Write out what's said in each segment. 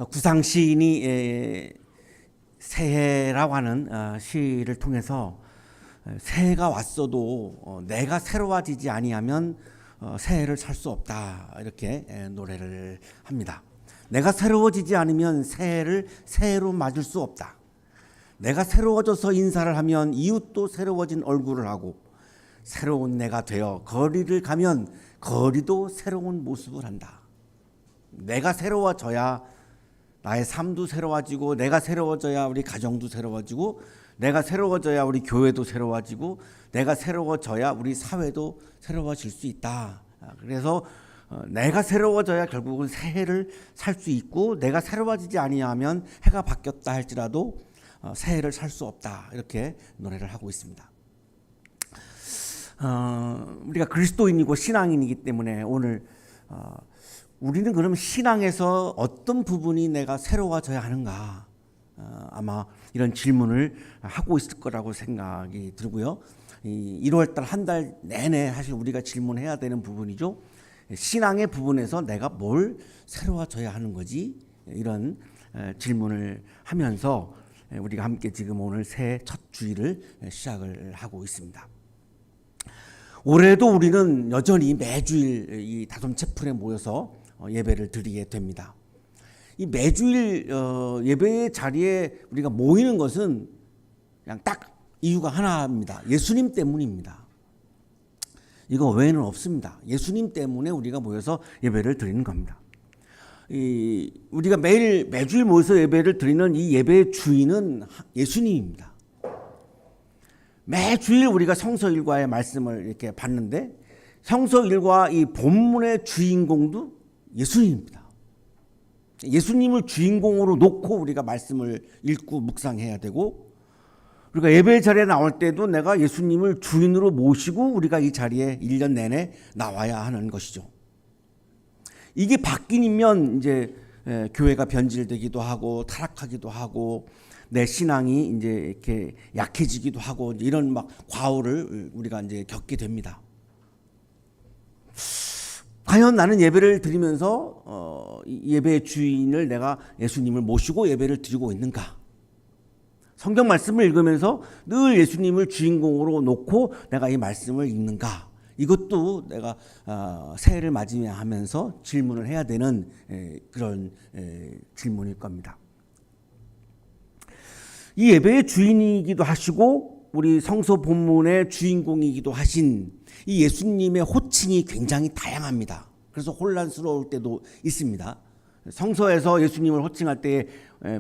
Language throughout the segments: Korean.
구상 시인이 새해라고 하는 시를 통해서 새해가 왔어도 내가 새로워지지 아니하면 새해를 살 수 없다, 이렇게 노래를 합니다. 내가 새로워지지 않으면 새해를 새해로 맞을 수 없다. 내가 새로워져서 인사를 하면 이웃도 새로워진 얼굴을 하고, 새로운 내가 되어 거리를 가면 거리도 새로운 모습을 한다. 내가 새로워져야 나의 삶도 새로워지고, 내가 새로워져야 우리 가정도 새로워지고, 내가 새로워져야 우리 교회도 새로워지고, 내가 새로워져야 우리 사회도 새로워질 수 있다. 그래서 내가 새로워져야 결국은 새해를 살 수 있고, 내가 새로워지지 아니하면 해가 바뀌었다 할지라도 새해를 살 수 없다, 이렇게 노래를 하고 있습니다. 우리가 그리스도인이고 신앙인이기 때문에 오늘 우리는 그럼 신앙에서 어떤 부분이 내가 새로워져야 하는가, 아마 이런 질문을 하고 있을 거라고 생각이 들고요. 1월달 한 달 내내 사실 우리가 질문해야 되는 부분이죠. 신앙의 부분에서 내가 뭘 새로워져야 하는 거지, 이런 질문을 하면서 우리가 함께 지금 오늘 새해 첫 주일을 시작을 하고 있습니다. 올해도 우리는 여전히 매주일 이 다솜채플에 모여서 예배를 드리게 됩니다. 이 매주일 예배의 자리에 우리가 모이는 것은 그냥 딱 이유가 하나입니다. 예수님 때문입니다. 이거 외에는 없습니다. 예수님 때문에 우리가 모여서 예배를 드리는 겁니다. 우리가 매주일 모여서 예배를 드리는 이 예배의 주인은 예수님입니다. 매주일 우리가 성서일과의 말씀을 이렇게 봤는데, 성서일과 이 본문의 주인공도 예수님입니다. 예수님을 주인공으로 놓고 우리가 말씀을 읽고 묵상해야 되고, 우리가 예배 자리에 나올 때도 내가 예수님을 주인으로 모시고 우리가 이 자리에 1년 내내 나와야 하는 것이죠. 이게 바뀌면 이제 교회가 변질되기도 하고 타락하기도 하고, 내 신앙이 이제 이렇게 약해지기도 하고, 이런 막 과오를 우리가 이제 겪게 됩니다. 과연 나는 예배를 드리면서 예배의 주인을 내가 예수님을 모시고 예배를 드리고 있는가? 성경 말씀을 읽으면서 늘 예수님을 주인공으로 놓고 내가 이 말씀을 읽는가? 이것도 내가 새해를 맞이하면서 질문을 해야 되는 그런 질문일 겁니다. 이 예배의 주인이기도 하시고 우리 성서 본문의 주인공이기도 하신 이 예수님의 호칭이 굉장히 다양합니다. 그래서 혼란스러울 때도 있습니다. 성서에서 예수님을 호칭할 때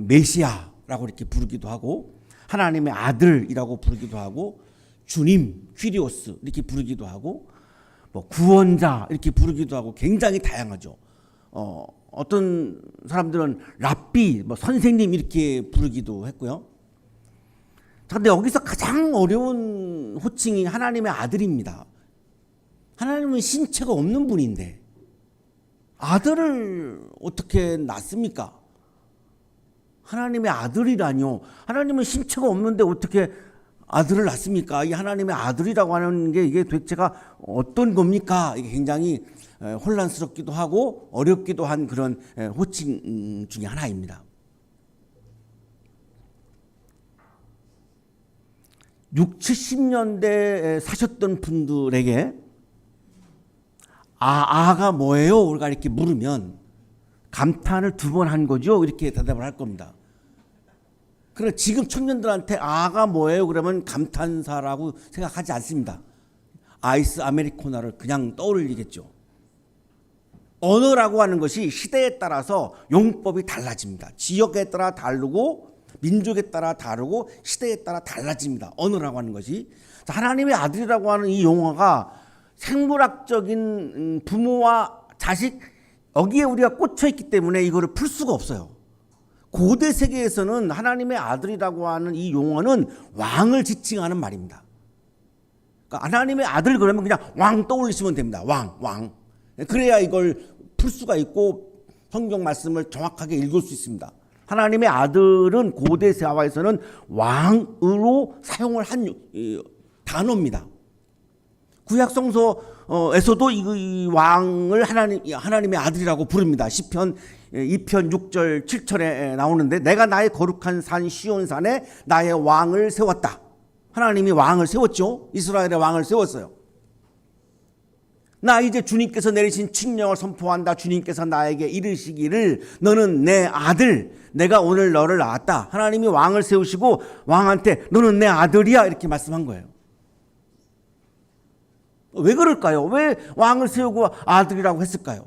메시아라고 이렇게 부르기도 하고, 하나님의 아들이라고 부르기도 하고, 주님, 퀴리오스 이렇게 부르기도 하고, 뭐 구원자 이렇게 부르기도 하고, 굉장히 다양하죠. 어떤 사람들은 랍비, 뭐 선생님 이렇게 부르기도 했고요. 그런데 여기서 가장 어려운 호칭이 하나님의 아들입니다. 하나님은 신체가 없는 분인데 아들을 어떻게 낳습니까? 하나님의 아들이라뇨. 하나님은 신체가 없는데 어떻게 아들을 낳습니까? 이 하나님의 아들이라고 하는 게 이게 도대체가 어떤 겁니까? 이게 굉장히 혼란스럽기도 하고 어렵기도 한 그런 호칭 중에 하나입니다. 60, 70년대에 사셨던 분들에게 아가 뭐예요? 우리가 이렇게 물으면 감탄을 2번 한 거죠? 이렇게 대답을 할 겁니다. 그러나 지금 청년들한테 아가 뭐예요? 그러면 감탄사라고 생각하지 않습니다. 아이스 아메리카노를 그냥 떠올리겠죠. 언어라고 하는 것이 시대에 따라서 용법이 달라집니다. 지역에 따라 다르고 민족에 따라 다르고 시대에 따라 달라집니다. 언어라고 하는 것이. 하나님의 아들이라고 하는 이 용어가 생물학적인 부모와 자식, 여기에 우리가 꽂혀 있기 때문에 이거를 풀 수가 없어요. 고대 세계에서는 하나님의 아들이라고 하는 이 용어는 왕을 지칭하는 말입니다. 그러니까 하나님의 아들 그러면 그냥 왕 떠올리시면 됩니다. 왕. 그래야 이걸 풀 수가 있고 성경 말씀을 정확하게 읽을 수 있습니다. 하나님의 아들은 고대 세화에서는 왕으로 사용을 한 단어입니다. 구약 성서에서도 이 왕을 하나님의 아들이라고 부릅니다. 시편 2편 6절 7절에 나오는데 내가 나의 거룩한 산 시온산에 나의 왕을 세웠다. 하나님이 왕을 세웠죠. 이스라엘의 왕을 세웠어요. 나 이제 주님께서 내리신 칙령을 선포한다. 주님께서 나에게 이르시기를 너는 내 아들, 내가 오늘 너를 낳았다. 하나님이 왕을 세우시고 왕한테 너는 내 아들이야 이렇게 말씀한 거예요. 왜 그럴까요? 왜 왕을 세우고 아들이라고 했을까요?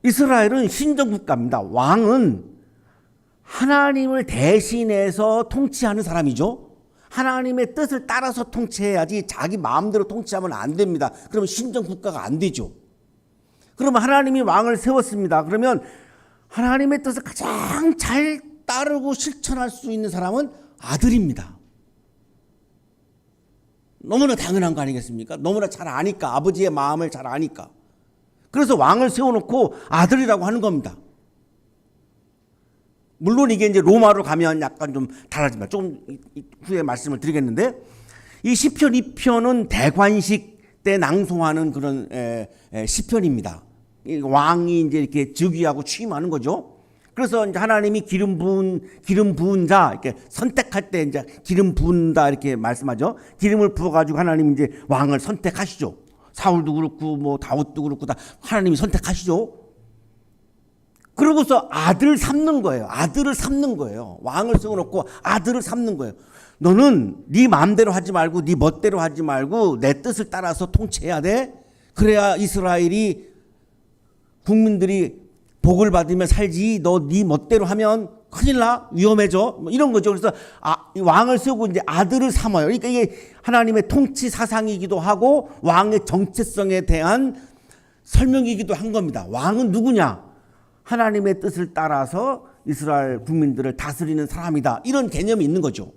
이스라엘은 신정국가입니다. 왕은 하나님을 대신해서 통치하는 사람이죠. 하나님의 뜻을 따라서 통치해야지 자기 마음대로 통치하면 안 됩니다. 그러면 신정국가가 안 되죠. 그러면 하나님이 왕을 세웠습니다. 그러면 하나님의 뜻을 가장 잘 따르고 실천할 수 있는 사람은 아들입니다. 너무나 당연한 거 아니겠습니까? 너무나 잘 아니까, 아버지의 마음을 잘 아니까. 그래서 왕을 세워놓고 아들이라고 하는 겁니다. 물론 이게 이제 로마로 가면 약간 좀 달라집니다. 조금 후에 말씀을 드리겠는데, 이 시편 2편은 대관식 때 낭송하는 그런 시편입니다. 왕이 이제 이렇게 즉위하고 취임하는 거죠. 그래서 이제 하나님이 기름 부은 자, 이렇게 선택할 때 이제 기름 부은다 이렇게 말씀하죠. 기름을 부어가지고 하나님 이제 왕을 선택하시죠. 사울도 그렇고 뭐 다윗도 그렇고 다 하나님이 선택하시죠. 그러고서 아들을 삼는 거예요. 아들을 삼는 거예요. 왕을 세워놓고 아들을 삼는 거예요. 너는 네 마음대로 하지 말고 네 멋대로 하지 말고 내 뜻을 따라서 통치해야 돼. 그래야 이스라엘이 국민들이 복을 받으며 살지. 너 네 멋대로 하면 큰일 나, 위험해져. 뭐 이런 거죠. 그래서 이 왕을 세우고 이제 아들을 삼아요. 그러니까 이게 하나님의 통치 사상이기도 하고 왕의 정체성에 대한 설명이기도 한 겁니다. 왕은 누구냐? 하나님의 뜻을 따라서 이스라엘 국민들을 다스리는 사람이다. 이런 개념이 있는 거죠.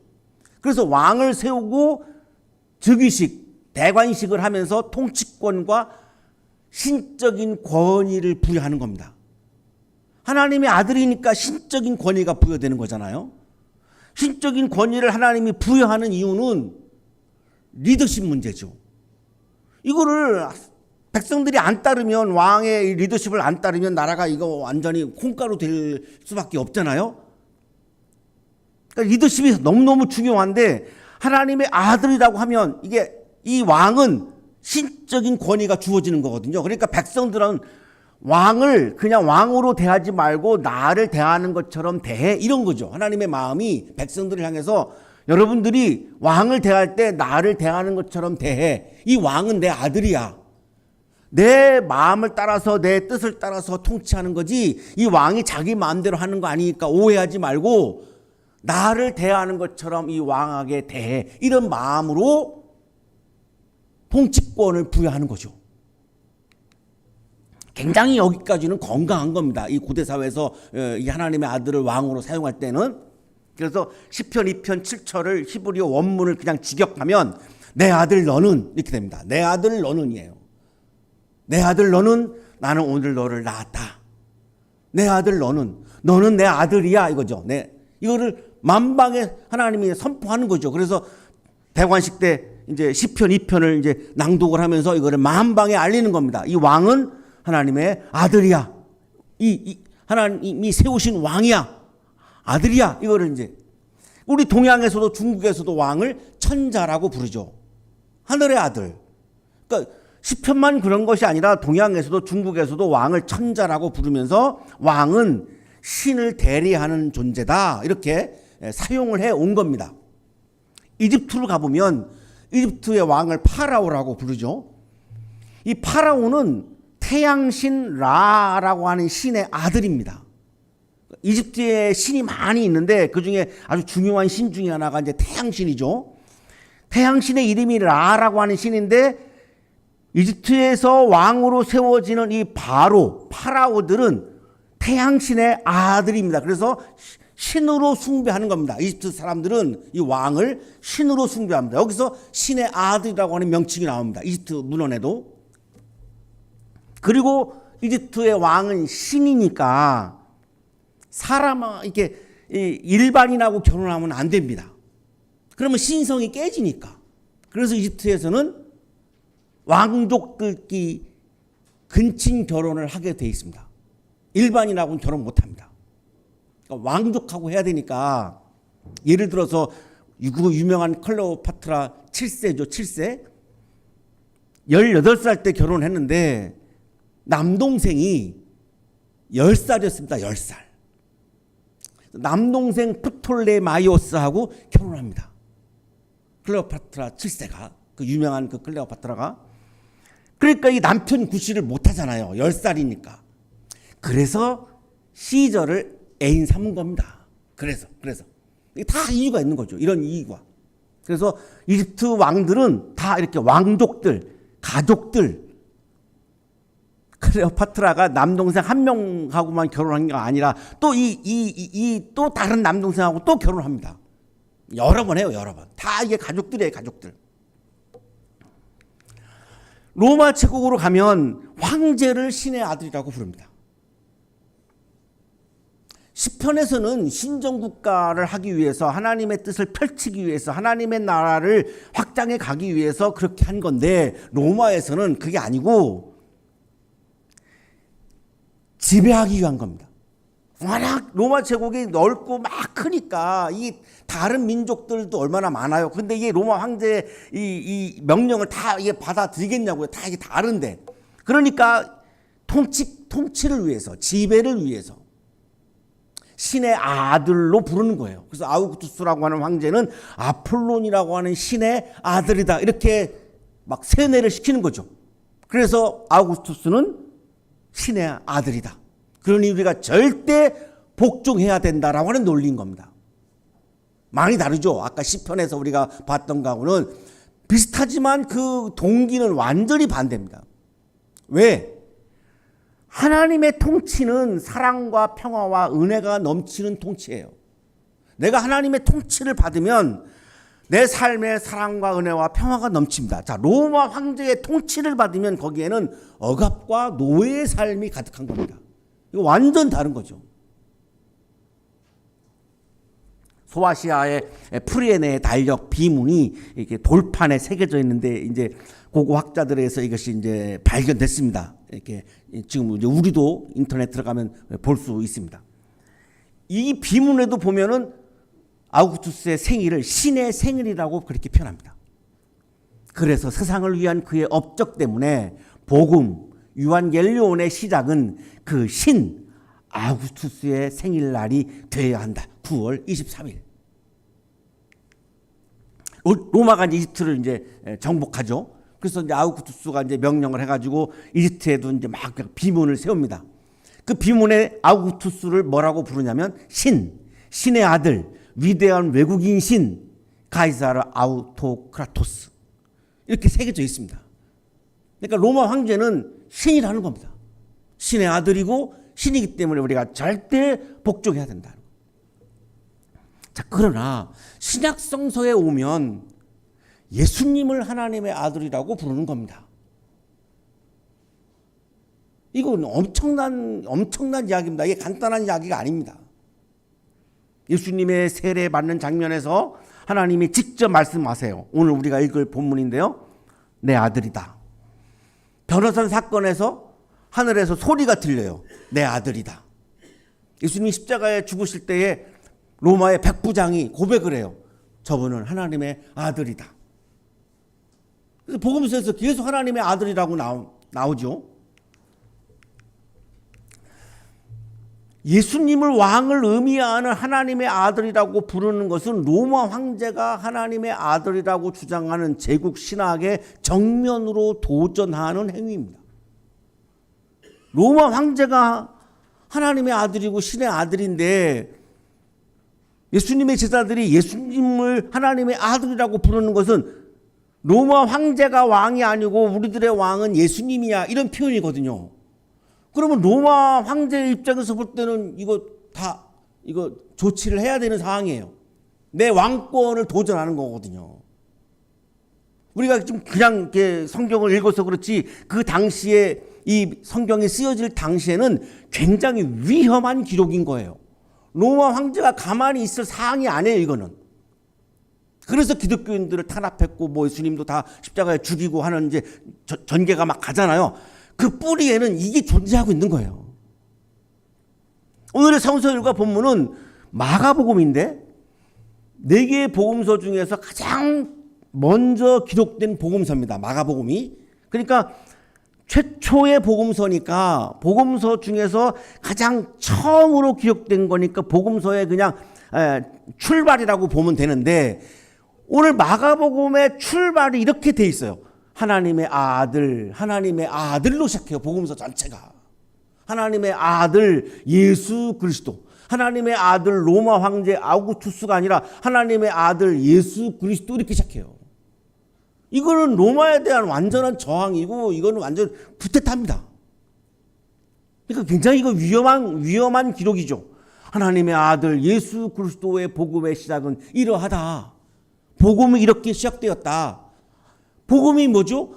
그래서 왕을 세우고 즉위식, 대관식을 하면서 통치권과 신적인 권위를 부여하는 겁니다. 하나님의 아들이니까 신적인 권위가 부여되는 거잖아요. 신적인 권위를 하나님이 부여하는 이유는 리더십 문제죠. 이거를 백성들이 안 따르면, 왕의 리더십을 안 따르면 나라가 이거 완전히 콩가루 될 수밖에 없잖아요. 그러니까 리더십이 너무너무 중요한데 하나님의 아들이라고 하면 이게 이 왕은 신적인 권위가 주어지는 거거든요. 그러니까 백성들은 왕을 그냥 왕으로 대하지 말고 나를 대하는 것처럼 대해, 이런 거죠. 하나님의 마음이 백성들을 향해서 여러분들이 왕을 대할 때 나를 대하는 것처럼 대해. 이 왕은 내 아들이야. 내 마음을 따라서 내 뜻을 따라서 통치하는 거지 이 왕이 자기 마음대로 하는 거 아니니까 오해하지 말고 나를 대하는 것처럼 이 왕에게 대해. 이런 마음으로 통치권을 부여하는 거죠. 굉장히 여기까지는 건강한 겁니다. 이 고대 사회에서 이 하나님의 아들을 왕으로 사용할 때는. 그래서 시편 2편 7절을 히브리어 원문을 그냥 직역하면 내 아들 너는 이렇게 됩니다. 내 아들 너는이에요. 내 아들 너는 나는 오늘 너를 낳았다. 내 아들 너는 내 아들이야 이거죠. 이거를 만방에 하나님이 선포하는 거죠. 그래서 대관식 때 이제 시편 2편을 이제 낭독을 하면서 이거를 만방에 알리는 겁니다. 이 왕은 하나님의 아들이야. 이 하나님이 세우신 왕이야. 아들이야. 이거를 이제 우리 동양에서도 중국에서도 왕을 천자라고 부르죠. 하늘의 아들. 그러니까 시편만 그런 것이 아니라 동양에서도 중국에서도 왕을 천자라고 부르면서 왕은 신을 대리하는 존재다. 이렇게 사용을 해 온 겁니다. 이집트로 가보면 이집트의 왕을 파라오라고 부르죠. 이 파라오는 태양신 라라고 하는 신의 아들입니다. 이집트에 신이 많이 있는데 그중에 아주 중요한 신 중에 하나가 이제 태양신이죠. 태양신의 이름이 라라고 하는 신인데 이집트에서 왕으로 세워지는 이 파라오들은 태양신의 아들입니다. 그래서 신으로 숭배하는 겁니다. 이집트 사람들은 이 왕을 신으로 숭배합니다. 여기서 신의 아들이라고 하는 명칭이 나옵니다. 이집트 문헌에도. 그리고 이집트의 왕은 신이니까 이렇게 일반인하고 결혼하면 안 됩니다. 그러면 신성이 깨지니까. 그래서 이집트에서는 왕족들끼리 근친 결혼을 하게 돼 있습니다. 일반인하고는 결혼 못합니다. 그러니까 왕족하고 해야 되니까 예를 들어서 유명한 클레오파트라 7세죠. 7세. 18살 때 결혼했는데 남동생이 10살이었습니다. 10살. 남동생 프톨레마이오스하고 결혼합니다. 클레오파트라 7세가 그 유명한 그 클레오파트라가. 그러니까 이 남편 구실을 못하잖아요. 10살이니까. 그래서 시저를 애인 삼은 겁니다. 그래서 이게 다 이유가 있는 거죠. 이런 이유가. 그래서 이집트 왕들은 다 이렇게 왕족들, 가족들, 클레오파트라가 남동생 한 명하고만 결혼한 게 아니라 또 또 다른 남동생하고 또 결혼합니다. 여러 번 해요, 여러 번. 다 이게 가족들이에요, 가족들. 로마 제국으로 가면 황제를 신의 아들이라고 부릅니다. 시편에서는 신정국가를 하기 위해서 하나님의 뜻을 펼치기 위해서 하나님의 나라를 확장해 가기 위해서 그렇게 한 건데 로마에서는 그게 아니고 지배하기 위한 겁니다. 워낙 로마 제국이 넓고 막 크니까 이 다른 민족들도 얼마나 많아요. 근데 이게 로마 황제의 이 명령을 다 이게 받아들이겠냐고요. 다 이게 다른데. 그러니까 통치를 위해서, 지배를 위해서 신의 아들로 부르는 거예요. 그래서 아우구스투스라고 하는 황제는 아폴론이라고 하는 신의 아들이다. 이렇게 막 세뇌를 시키는 거죠. 그래서 아우구스투스는 신의 아들이다. 그러니 우리가 절대 복종해야 된다라고 하는 논리인 겁니다. 많이 다르죠. 아까 시편에서 우리가 봤던 거하고는 비슷하지만 그 동기는 완전히 반대입니다. 왜? 하나님의 통치는 사랑과 평화와 은혜가 넘치는 통치예요. 내가 하나님의 통치를 받으면 내 삶에 사랑과 은혜와 평화가 넘칩니다. 자, 로마 황제의 통치를 받으면 거기에는 억압과 노예의 삶이 가득한 겁니다. 이거 완전 다른 거죠. 소아시아의 프리에네의 달력 비문이 이렇게 돌판에 새겨져 있는데 이제 고고학자들에서 이것이 이제 발견됐습니다. 이렇게 지금 이제 우리도 인터넷 들어가면 볼 수 있습니다. 이 비문에도 보면은 아우구스투스의 생일을 신의 생일이라고 그렇게 표현합니다. 그래서 세상을 위한 그의 업적 때문에 복음 유한겔리온의 시작은 그 신 아우구스투스의 생일날이 되어야 한다. 9월 23일. 로마가 이제 이집트를 이제 정복하죠. 그래서 이제 아우구스투스가 이제 명령을 해가지고 이집트에도 이제 막 비문을 세웁니다. 그 비문에 아우구스투스를 뭐라고 부르냐면 신의 아들, 위대한 외국인 신, 가이사르 아우토크라토스. 이렇게 새겨져 있습니다. 그러니까 로마 황제는 신이라는 겁니다. 신의 아들이고 신이기 때문에 우리가 절대 복종해야 된다. 자, 그러나 신약 성서에 오면 예수님을 하나님의 아들이라고 부르는 겁니다. 이건 엄청난 이야기입니다. 이게 간단한 이야기가 아닙니다. 예수님의 세례 받는 장면에서 하나님이 직접 말씀하세요. 오늘 우리가 읽을 본문인데요. 내 아들이다. 변호산 사건에서 하늘에서 소리가 들려요. 내 아들이다. 예수님이 십자가에 죽으실 때에 로마의 백부장이 고백을 해요. 저분은 하나님의 아들이다. 그래서 복음서에서 계속 하나님의 아들이라고 나오죠. 예수님을 왕을 의미하는 하나님의 아들이라고 부르는 것은 로마 황제가 하나님의 아들이라고 주장하는 제국 신학의 정면으로 도전하는 행위입니다. 로마 황제가 하나님의 아들이고 신의 아들인데 예수님의 제자들이 예수님을 하나님의 아들이라고 부르는 것은 로마 황제가 왕이 아니고 우리들의 왕은 예수님이야, 이런 표현이거든요. 그러면 로마 황제의 입장에서 볼 때는 이거 조치를 해야 되는 상황이에요. 내 왕권을 도전하는 거거든요. 우리가 지금 그냥 이렇게 성경을 읽어서 그렇지 그 당시에 이 성경이 쓰여질 당시에는 굉장히 위험한 기록인 거예요. 로마 황제가 가만히 있을 사항이 아니에요, 이거는. 그래서 기독교인들을 탄압했고 뭐 예수님도 다 십자가에 죽이고 하는 이제 전개가 막 가잖아요. 그 뿌리에는 이게 존재하고 있는 거예요. 오늘의 성서일과 본문은 마가복음인데 4개의 복음서 중에서 가장 먼저 기록된 복음서입니다. 마가복음이. 그러니까 최초의 복음서니까 복음서 중에서 가장 처음으로 기록된 거니까 복음서의 그냥 출발이라고 보면 되는데 오늘 마가복음의 출발이 이렇게 돼 있어요. 하나님의 아들로 시작해요. 복음서 전체가. 하나님의 아들 예수 그리스도. 하나님의 아들 로마 황제 아우구스투스가 아니라 하나님의 아들 예수 그리스도 이렇게 시작해요. 이거는 로마에 대한 완전한 저항이고 이거는 완전 부패탑니다. 그러니까 굉장히 이거 위험한 기록이죠. 하나님의 아들 예수 그리스도의 복음의 시작은 이러하다. 복음이 이렇게 시작되었다. 복음이 뭐죠?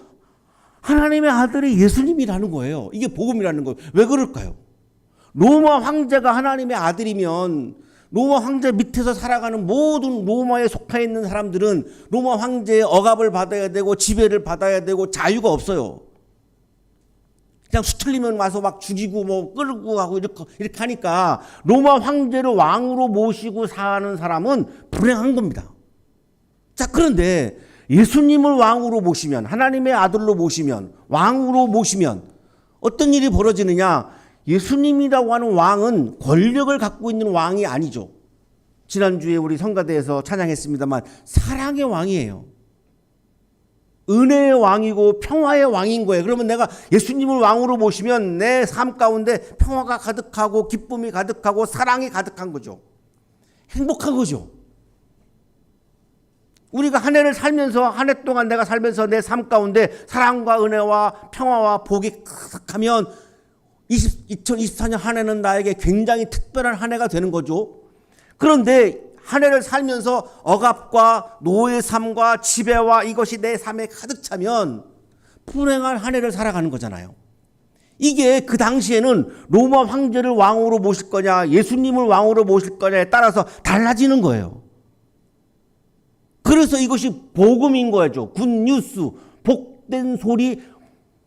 하나님의 아들이 예수님이라는 거예요. 이게 복음이라는 거예요. 왜 그럴까요? 로마 황제가 하나님의 아들이면 로마 황제 밑에서 살아가는 모든 로마에 속해 있는 사람들은 로마 황제의 억압을 받아야 되고 지배를 받아야 되고 자유가 없어요. 그냥 수틀리면 와서 막 죽이고 뭐 끌고 하고 이렇게 하니까 로마 황제를 왕으로 모시고 사는 사람은 불행한 겁니다. 자, 그런데 예수님을 왕으로 모시면, 하나님의 아들로 모시면, 왕으로 모시면 어떤 일이 벌어지느냐? 예수님이라고 하는 왕은 권력을 갖고 있는 왕이 아니죠. 지난주에 우리 성가대에서 찬양했습니다만 사랑의 왕이에요. 은혜의 왕이고 평화의 왕인 거예요. 그러면 내가 예수님을 왕으로 모시면 내 삶 가운데 평화가 가득하고 기쁨이 가득하고 사랑이 가득한 거죠. 행복한 거죠. 우리가 한 해를 살면서 한 해 동안 내가 살면서 내 삶 가운데 사랑과 은혜와 평화와 복이 가득하면 2024년 한 해는 나에게 굉장히 특별한 한 해가 되는 거죠. 그런데 한 해를 살면서 억압과 노예 삶과 지배와 이것이 내 삶에 가득 차면 불행한 한 해를 살아가는 거잖아요. 이게 그 당시에는 로마 황제를 왕으로 모실 거냐 예수님을 왕으로 모실 거냐에 따라서 달라지는 거예요. 그래서 이것이 복음인 거죠. 굿뉴스, 복된 소리,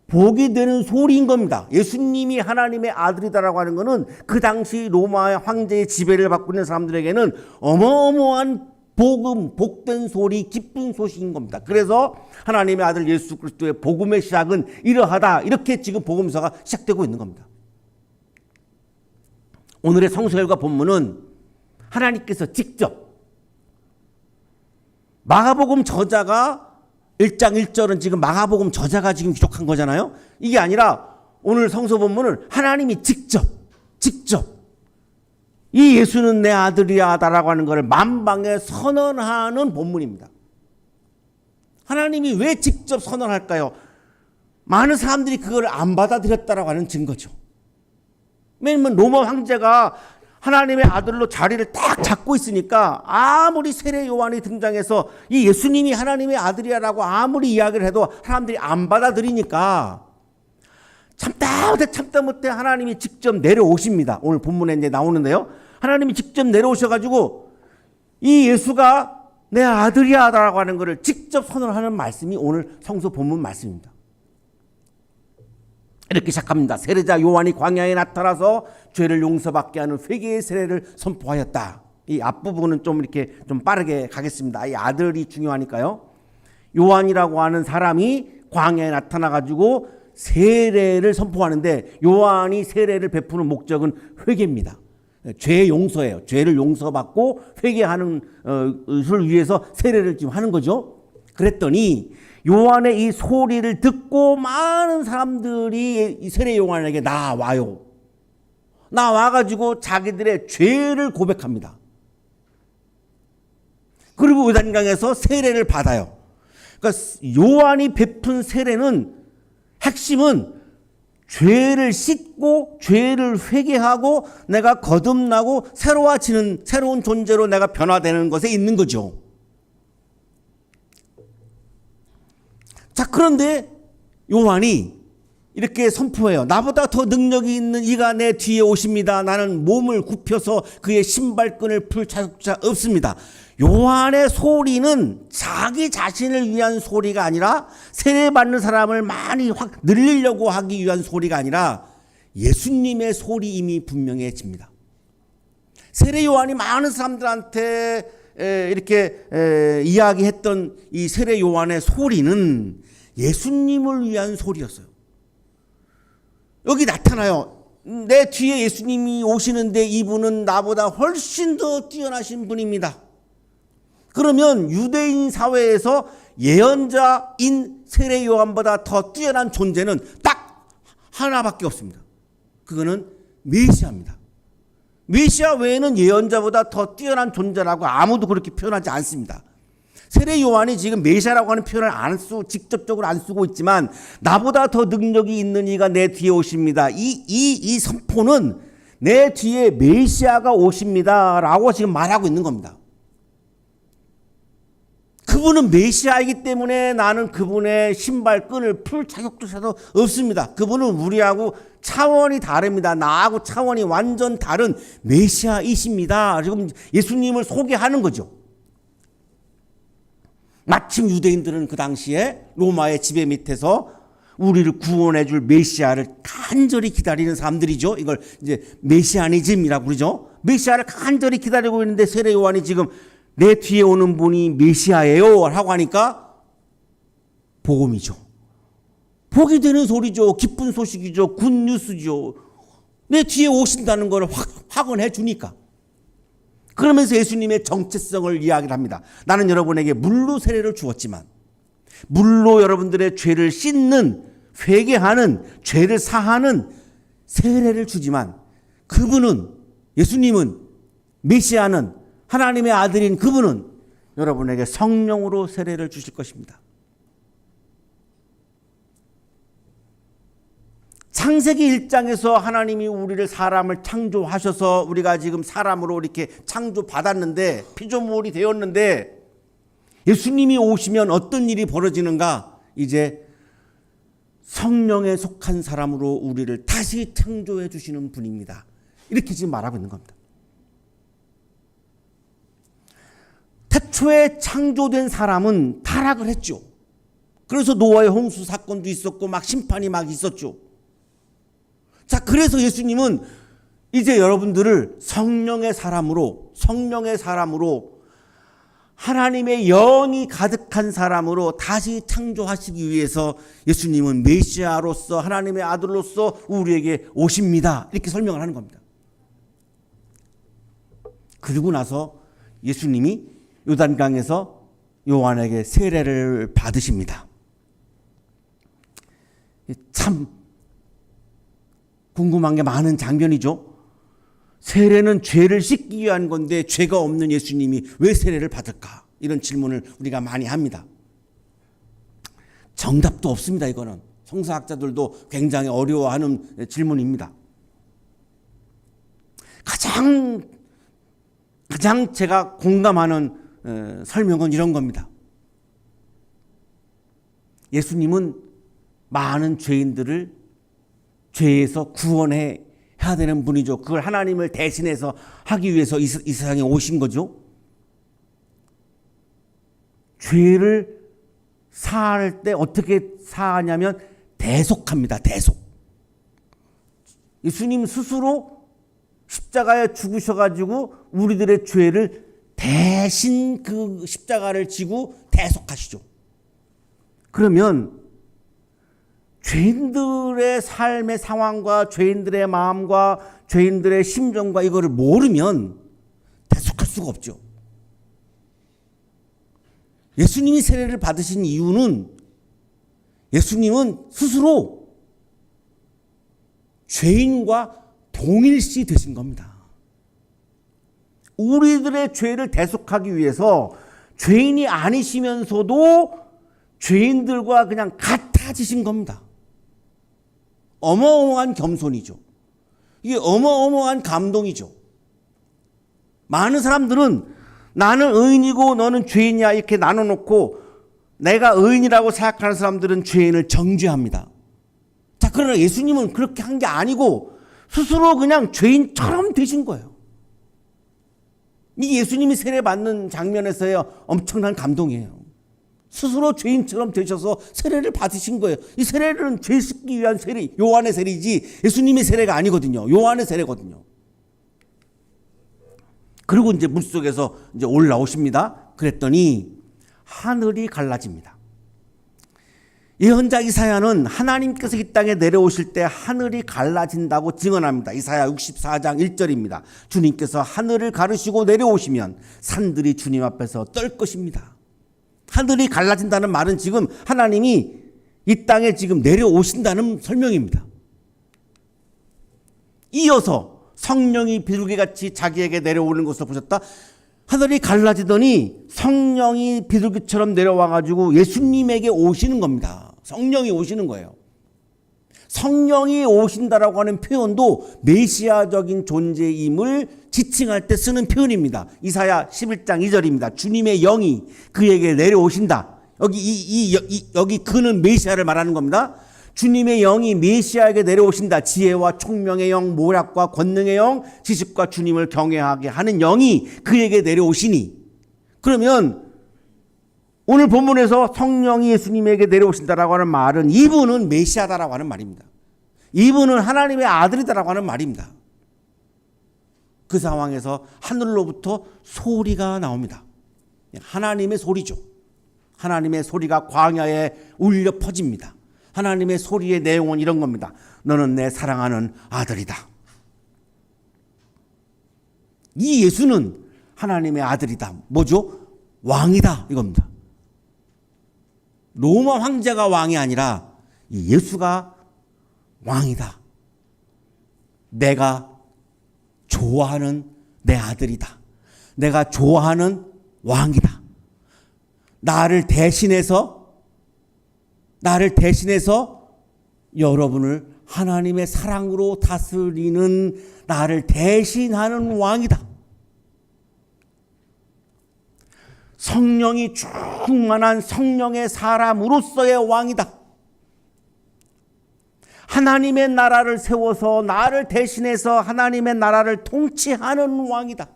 복이 되는 소리인 겁니다. 예수님이 하나님의 아들이다라고 하는 것은 그 당시 로마 황제의 지배를 받고 있는 사람들에게는 어마어마한 복음, 복된 소리, 기쁜 소식인 겁니다. 그래서 하나님의 아들 예수 그리스도의 복음의 시작은 이러하다. 이렇게 지금 복음서가 시작되고 있는 겁니다. 오늘의 성서열과 본문은 하나님께서 직접 마가복음 저자가 1장 1절은 지금 마가복음 저자가 지금 기록한 거잖아요. 이게 아니라 오늘 성서 본문은 하나님이 직접 이 예수는 내 아들이야다라고 하는 것을 만방에 선언하는 본문입니다. 하나님이 왜 직접 선언할까요? 많은 사람들이 그걸 안 받아들였다라고 하는 증거죠. 왜냐하면 로마 황제가 하나님의 아들로 자리를 딱 잡고 있으니까 아무리 세례 요한이 등장해서 이 예수님이 하나님의 아들이라고 아무리 이야기를 해도 사람들이 안 받아들이니까 참다 못해 하나님이 직접 내려오십니다. 오늘 본문에 이제 나오는데요. 하나님이 직접 내려오셔가지고 이 예수가 내 아들이야라고 하는 것을 직접 선언하는 말씀이 오늘 성서 본문 말씀입니다. 이렇게 시작합니다. 세례자 요한이 광야에 나타나서 죄를 용서받게 하는 회개의 세례를 선포하였다. 이 앞부분은 좀 이렇게 좀 빠르게 가겠습니다. 이 아들이 중요하니까요. 요한이라고 하는 사람이 광야에 나타나가지고 세례를 선포하는데 요한이 세례를 베푸는 목적은 회개입니다. 죄 용서예요. 죄를 용서받고 회개하는 것을 위해서 세례를 지금 하는 거죠. 그랬더니 요한의 이 소리를 듣고 많은 사람들이 이 세례 요한에게 나와요. 나와가지고 자기들의 죄를 고백합니다. 그리고 요단강에서 세례를 받아요. 그러니까 요한이 베푼 세례는 핵심은 죄를 씻고 죄를 회개하고 내가 거듭나고 새로워지는 새로운 존재로 내가 변화되는 것에 있는 거죠. 자, 그런데 요한이 이렇게 선포해요. 나보다 더 능력이 있는 이가 내 뒤에 오십니다. 나는 몸을 굽혀서 그의 신발끈을 풀 자격자 없습니다. 요한의 소리는 자기 자신을 위한 소리가 아니라 세례받는 사람을 많이 확 늘리려고 하기 위한 소리가 아니라 예수님의 소리임이 분명해집니다. 세례 요한이 많은 사람들한테 이렇게 이야기했던 이 세례 요한의 소리는 예수님을 위한 소리였어요. 여기 나타나요. 내 뒤에 예수님이 오시는데 이분은 나보다 훨씬 더 뛰어나신 분입니다. 그러면 유대인 사회에서 예언자인 세례 요한보다 더 뛰어난 존재는 딱 하나밖에 없습니다. 그거는 메시아입니다. 메시아 외에는 예언자보다 더 뛰어난 존재라고 아무도 그렇게 표현하지 않습니다. 세례 요한이 지금 메시아라고 하는 표현을 직접적으로 안 쓰고 있지만 나보다 더 능력이 있는 이가 내 뒤에 오십니다. 이 선포는 내 뒤에 메시아가 오십니다 라고 지금 말하고 있는 겁니다. 그분은 메시아이기 때문에 나는 그분의 신발끈을 풀 자격조차도 없습니다. 그분은 우리하고 차원이 다릅니다. 나하고 차원이 완전 다른 메시아이십니다. 지금 예수님을 소개하는 거죠. 마침 유대인들은 그 당시에 로마의 지배 밑에서 우리를 구원해 줄 메시아를 간절히 기다리는 사람들이죠. 이걸 이제 메시아니즘이라고 그러죠. 메시아를 간절히 기다리고 있는데 세례 요한이 지금 내 뒤에 오는 분이 메시아예요 하고 하니까 복음이죠. 복이 되는 소리죠. 기쁜 소식이죠. 굿뉴스죠. 내 뒤에 오신다는 걸 확언해 주니까. 그러면서 예수님의 정체성을 이야기를 합니다. 나는 여러분에게 물로 세례를 주었지만 물로 여러분들의 죄를 씻는, 회개하는, 죄를 사하는 세례를 주지만 그분은, 예수님은, 메시아는, 하나님의 아들인 그분은 여러분에게 성령으로 세례를 주실 것입니다. 창세기 1장에서 하나님이 우리를 사람을 창조하셔서 우리가 지금 사람으로 이렇게 창조받았는데 피조물이 되었는데 예수님이 오시면 어떤 일이 벌어지는가? 이제 성령에 속한 사람으로 우리를 다시 창조해 주시는 분입니다. 이렇게 지금 말하고 있는 겁니다. 태초에 창조된 사람은 타락을 했죠. 그래서 노아의 홍수 사건도 있었고 막 심판이 막 있었죠. 자, 그래서 예수님은 이제 여러분들을 성령의 사람으로 하나님의 영이 가득한 사람으로 다시 창조하시기 위해서 예수님은 메시아로서 하나님의 아들로서 우리에게 오십니다. 이렇게 설명을 하는 겁니다. 그리고 나서 예수님이 요단강에서 요한에게 세례를 받으십니다. 참 궁금한 게 많은 장면이죠. 세례는 죄를 씻기 위한 건데 죄가 없는 예수님이 왜 세례를 받을까? 이런 질문을 우리가 많이 합니다. 정답도 없습니다. 이거는 성서학자들도 굉장히 어려워하는 질문입니다. 가장 제가 공감하는 설명은 이런 겁니다. 예수님은 많은 죄인들을 죄에서 구원해야 되는 분이죠. 그걸 하나님을 대신해서 하기 위해서 이 세상에 오신 거죠. 죄를 사할 때 어떻게 사하냐면 대속합니다. 대속. 예수님 스스로 십자가에 죽으셔가지고 우리들의 죄를 대신 그 십자가를 지고 대속하시죠. 그러면 죄인들의 삶의 상황과 죄인들의 마음과 죄인들의 심정과 이거를 모르면 대속할 수가 없죠. 예수님이 세례를 받으신 이유는 예수님은 스스로 죄인과 동일시 되신 겁니다. 우리들의 죄를 대속하기 위해서 죄인이 아니시면서도 죄인들과 그냥 같아지신 겁니다. 어마어마한 겸손이죠. 이게 어마어마한 감동이죠. 많은 사람들은 나는 의인이고 너는 죄인이야 이렇게 나눠놓고 내가 의인이라고 생각하는 사람들은 죄인을 정죄합니다. 자, 그러나 예수님은 그렇게 한 게 아니고 스스로 그냥 죄인처럼 되신 거예요. 이 예수님이 세례받는 장면에서의 엄청난 감동이에요. 스스로 죄인처럼 되셔서 세례를 받으신 거예요. 이 세례는 죄 씻기 위한 세례, 요한의 세례이지 예수님의 세례가 아니거든요. 요한의 세례거든요. 그리고 이제 물속에서 이제 올라오십니다. 그랬더니 하늘이 갈라집니다. 예언자 이사야는 하나님께서 이 땅에 내려오실 때 하늘이 갈라진다고 증언합니다. 이사야 64장 1절입니다. 주님께서 하늘을 가르시고 내려오시면 산들이 주님 앞에서 떨 것입니다. 하늘이 갈라진다는 말은 지금 하나님이 이 땅에 지금 내려오신다는 설명입니다. 이어서 성령이 비둘기같이 자기에게 내려오는 것을 보셨다. 하늘이 갈라지더니 성령이 비둘기처럼 내려와가지고 예수님에게 오시는 겁니다. 성령이 오시는 거예요. 성령이 오신다라고 하는 표현도 메시아적인 존재임을 지칭할 때 쓰는 표현입니다. 이사야 11장 2절입니다. 주님의 영이 그에게 내려오신다. 여기 그는 메시아를 말하는 겁니다. 주님의 영이 메시아에게 내려오신다. 지혜와 총명의 영, 모략과 권능의 영, 지식과 주님을 경외하게 하는 영이 그에게 내려오시니. 그러면 오늘 본문에서 성령이 예수님에게 내려오신다라고 하는 말은 이분은 메시아다라고 하는 말입니다. 이분은 하나님의 아들이다라고 하는 말입니다. 그 상황에서 하늘로부터 소리가 나옵니다. 하나님의 소리죠. 하나님의 소리가 광야에 울려 퍼집니다. 하나님의 소리의 내용은 이런 겁니다. 너는 내 사랑하는 아들이다. 이 예수는 하나님의 아들이다. 뭐죠? 왕이다 이겁니다. 로마 황제가 왕이 아니라 이 예수가 왕이다. 내가 좋아하는 내 아들이다. 내가 좋아하는 왕이다. 나를 대신해서 여러분을 하나님의 사랑으로 다스리는 나를 대신하는 왕이다. 성령이 충만한 성령의 사람으로서의 왕이다. 하나님의 나라를 세워서 나를 대신해서 하나님의 나라를 통치하는 왕이다.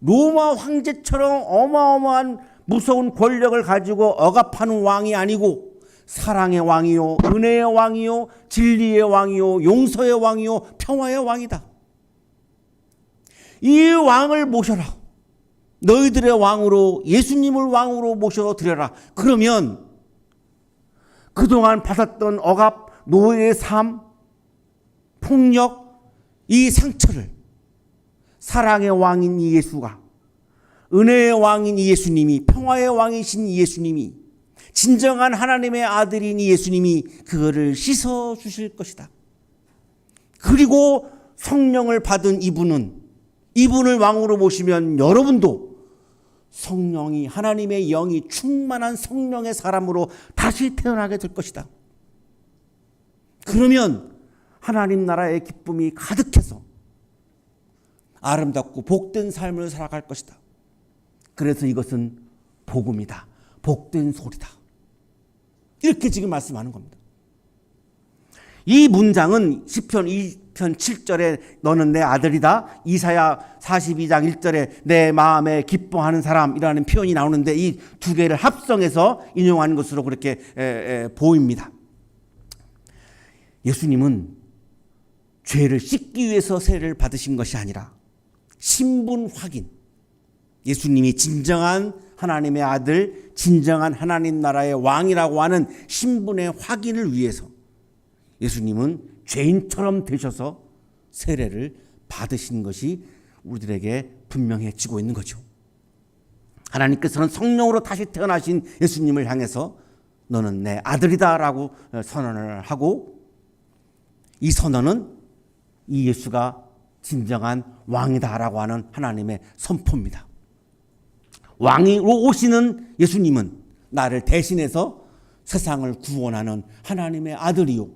로마 황제처럼 어마어마한 무서운 권력을 가지고 억압하는 왕이 아니고 사랑의 왕이요, 은혜의 왕이요, 진리의 왕이요, 용서의 왕이요, 평화의 왕이다. 이 왕을 모셔라. 너희들의 왕으로 예수님을 왕으로 모셔드려라. 그러면 그동안 받았던 억압, 노예의 삶, 폭력, 이 상처를 사랑의 왕인 이 예수가, 은혜의 왕인 이 예수님이, 평화의 왕이신 이 예수님이, 진정한 하나님의 아들인 이 예수님이 그거를 씻어주실 것이다. 그리고 성령을 받은 이분을 왕으로 모시면 여러분도 성령이, 하나님의 영이 충만한 성령의 사람으로 다시 태어나게 될 것이다. 그러면 하나님 나라의 기쁨이 가득해서 아름답고 복된 삶을 살아갈 것이다. 그래서 이것은 복음이다. 복된 소리다. 이렇게 지금 말씀하는 겁니다. 이 문장은 시편 2편 7절에 너는 내 아들이다. 이사야 42장 1절에 내 마음에 기뻐하는 사람이라는 표현이 나오는데 이 두 개를 합성해서 인용한 것으로 그렇게 보입니다. 예수님은 죄를 씻기 위해서 세례를 받으신 것이 아니라 신분 확인, 예수님이 진정한 하나님의 아들, 진정한 하나님 나라의 왕이라고 하는 신분의 확인을 위해서 예수님은 죄인처럼 되셔서 세례를 받으신 것이 우리들에게 분명해지고 있는 거죠. 하나님께서는 성령으로 다시 태어나신 예수님을 향해서 너는 내 아들이다라고 선언을 하고, 이 선언은 이 예수가 진정한 왕이다라고 하는 하나님의 선포입니다. 왕으로 오시는 예수님은 나를 대신해서 세상을 구원하는 하나님의 아들이요,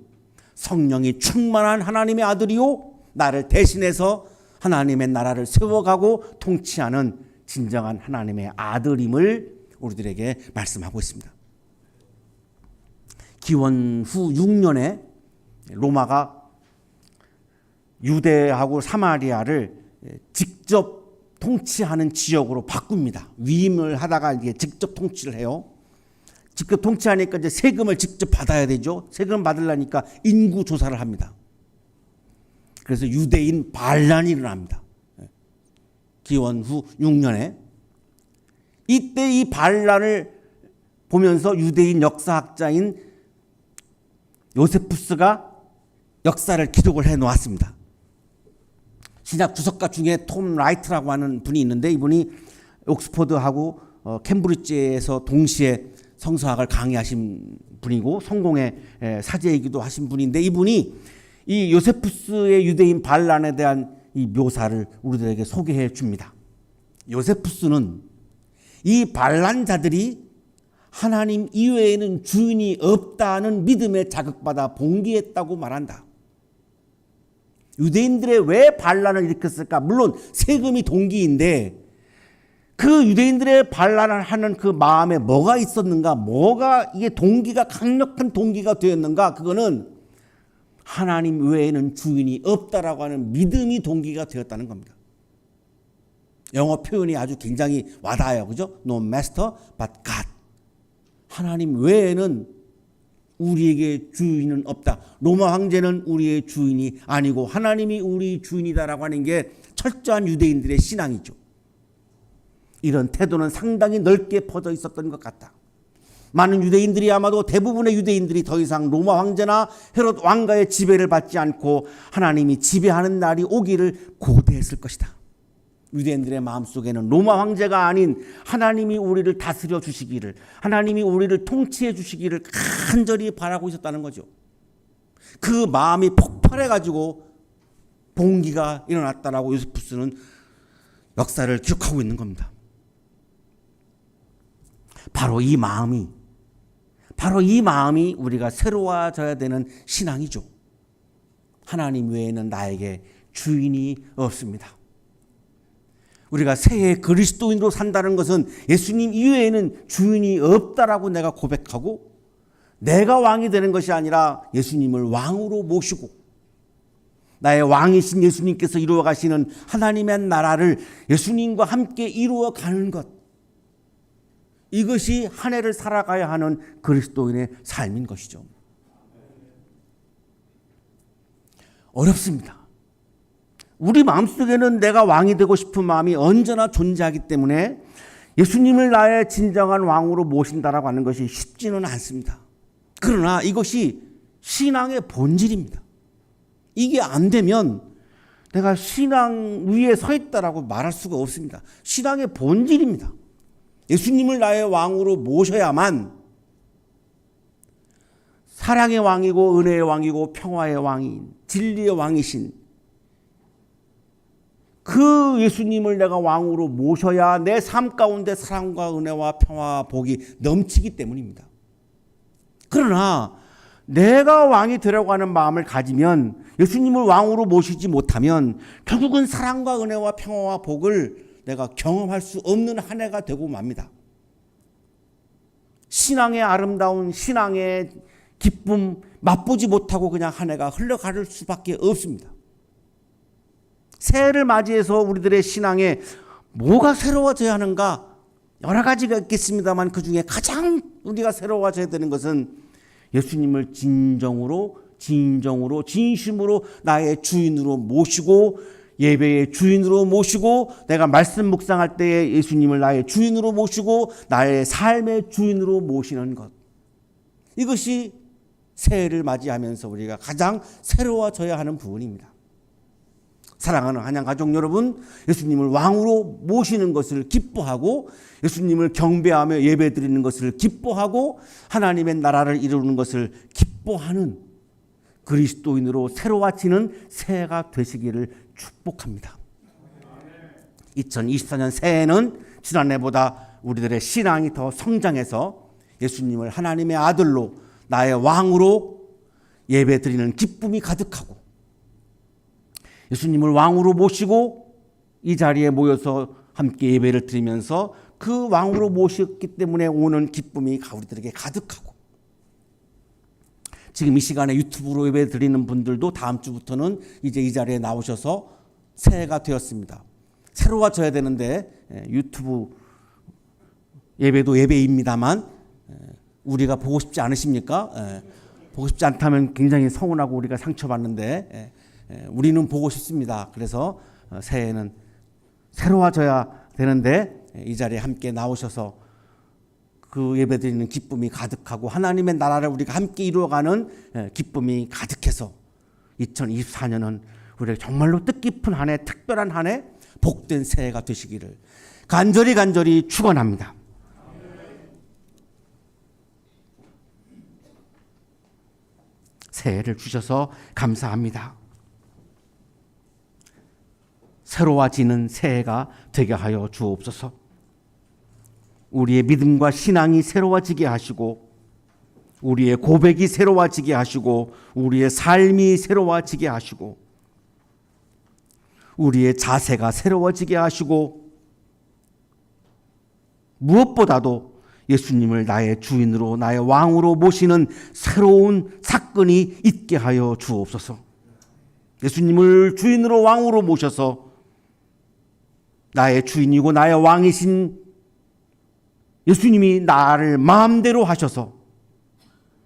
성령이 충만한 하나님의 아들이요, 나를 대신해서 하나님의 나라를 세워가고 통치하는 진정한 하나님의 아들임을 우리들에게 말씀하고 있습니다. 기원 후 6년에 로마가 유대하고 사마리아를 직접 통치하는 지역으로 바꿉니다. 위임을 하다가 이제 직접 통치를 해요. 직접 통치하니까 이제 세금을 직접 받아야 되죠. 세금 받으려니까 인구 조사를 합니다. 그래서 유대인 반란이 일어납니다. 기원 후 6년에. 이때 이 반란을 보면서 유대인 역사학자인 요세푸스가 역사를 기록을 해 놓았습니다. 신약 주석가 중에 톰 라이트라고 하는 분이 있는데, 이분이 옥스퍼드하고 캠브리지에서 동시에 성서학을 강의하신 분이고 성공의 사제이기도 하신 분인데, 이분이 이 요세푸스의 유대인 반란에 대한 이 묘사를 우리들에게 소개해 줍니다. 요세푸스는 이 반란자들이 하나님 이외에는 주인이 없다는 믿음에 자극받아 봉기했다고 말한다. 유대인들의 왜 반란을 일으켰을까? 물론 세금이 동기인데 그 유대인들의 반란을 하는 그 마음에 뭐가 있었는가? 뭐가 이게 동기가 강력한 동기가 되었는가? 그거는 하나님 외에는 주인이 없다라고 하는 믿음이 동기가 되었다는 겁니다. 영어 표현이 아주 굉장히 와닿아요. 그죠? No master but God. 하나님 외에는 우리에게 주인은 없다. 로마 황제는 우리의 주인이 아니고 하나님이 우리 주인이다라고 하는 게 철저한 유대인들의 신앙이죠. 이런 태도는 상당히 넓게 퍼져 있었던 것 같다. 많은 유대인들이, 아마도 대부분의 유대인들이 더 이상 로마 황제나 헤롯 왕가의 지배를 받지 않고 하나님이 지배하는 날이 오기를 고대했을 것이다. 유대인들의 마음속에는 로마 황제가 아닌 하나님이 우리를 다스려 주시기를, 하나님이 우리를 통치해 주시기를 간절히 바라고 있었다는 거죠. 그 마음이 폭발해가지고 봉기가 일어났다라고 요세푸스는 역사를 기록하고 있는 겁니다. 바로 이 마음이 우리가 새로워져야 되는 신앙이죠. 하나님 외에는 나에게 주인이 없습니다. 우리가 새해 그리스도인으로 산다는 것은 예수님 이외에는 주인이 없다라고 내가 고백하고, 내가 왕이 되는 것이 아니라 예수님을 왕으로 모시고 나의 왕이신 예수님께서 이루어 가시는 하나님의 나라를 예수님과 함께 이루어 가는 것, 이것이 한 해를 살아가야 하는 그리스도인의 삶인 것이죠. 어렵습니다. 우리 마음속에는 내가 왕이 되고 싶은 마음이 언제나 존재하기 때문에 예수님을 나의 진정한 왕으로 모신다라고 하는 것이 쉽지는 않습니다. 그러나 이것이 신앙의 본질입니다. 이게 안 되면 내가 신앙 위에 서 있다라고 말할 수가 없습니다. 신앙의 본질입니다. 예수님을 나의 왕으로 모셔야만 사랑의 왕이고 은혜의 왕이고 평화의 왕인 진리의 왕이신 그 예수님을 내가 왕으로 모셔야 내 삶 가운데 사랑과 은혜와 평화와 복이 넘치기 때문입니다. 그러나 내가 왕이 되려고 하는 마음을 가지면, 예수님을 왕으로 모시지 못하면 결국은 사랑과 은혜와 평화와 복을 내가 경험할 수 없는 한 해가 되고 맙니다. 신앙의 아름다운 신앙의 기쁨 맛보지 못하고 그냥 한 해가 흘러갈 수밖에 없습니다. 새해를 맞이해서 우리들의 신앙에 뭐가 새로워져야 하는가? 여러 가지가 있겠습니다만 그 중에 가장 우리가 새로워져야 되는 것은 예수님을 진심으로 나의 주인으로 모시고, 예배의 주인으로 모시고, 내가 말씀 묵상할 때에 예수님을 나의 주인으로 모시고 나의 삶의 주인으로 모시는 것, 이것이 새해를 맞이하면서 우리가 가장 새로워져야 하는 부분입니다. 사랑하는 한양가족 여러분, 예수님을 왕으로 모시는 것을 기뻐하고, 예수님을 경배하며 예배드리는 것을 기뻐하고, 하나님의 나라를 이루는 것을 기뻐하는 그리스도인으로 새로워지는 새해가 되시기를 축복합니다. 2024년 새해는 지난해보다 우리들의 신앙이 더 성장해서 예수님을 하나님의 아들로 나의 왕으로 예배드리는 기쁨이 가득하고, 예수님을 왕으로 모시고 이 자리에 모여서 함께 예배를 드리면서 그 왕으로 모셨기 때문에 오는 기쁨이 우리들에게 가득하고, 지금 이 시간에 유튜브로 예배 드리는 분들도 다음 주부터는 이제 이 자리에 나오셔서 새해가 되었습니다. 새로워져야 되는데 유튜브 예배도 예배입니다만 우리가 보고 싶지 않으십니까? 보고 싶지 않다면 굉장히 서운하고 우리가 상처받는데 우리는 보고 싶습니다. 그래서 새해에는 새로워져야 되는데 이 자리에 함께 나오셔서 그 예배드리는 기쁨이 가득하고 하나님의 나라를 우리가 함께 이루어가는 기쁨이 가득해서 2024년은 우리가 정말로 뜻깊은 한 해, 특별한 한 해, 복된 새해가 되시기를 간절히 축원합니다. 새해를 주셔서 감사합니다. 새로워지는 새해가 되게 하여 주옵소서. 우리의 믿음과 신앙이 새로워지게 하시고 우리의 고백이 새로워지게 하시고 우리의 삶이 새로워지게 하시고 우리의 자세가 새로워지게 하시고 무엇보다도 예수님을 나의 주인으로 나의 왕으로 모시는 새로운 사건이 있게 하여 주옵소서. 예수님을 주인으로 왕으로 모셔서 나의 주인이고 나의 왕이신 예수님이 나를 마음대로 하셔서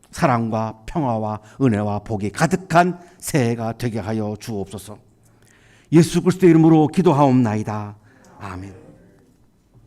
사랑과 평화와 은혜와 복이 가득한 새해가 되게 하여 주옵소서. 예수 그리스도의 이름으로 기도하옵나이다. 아멘.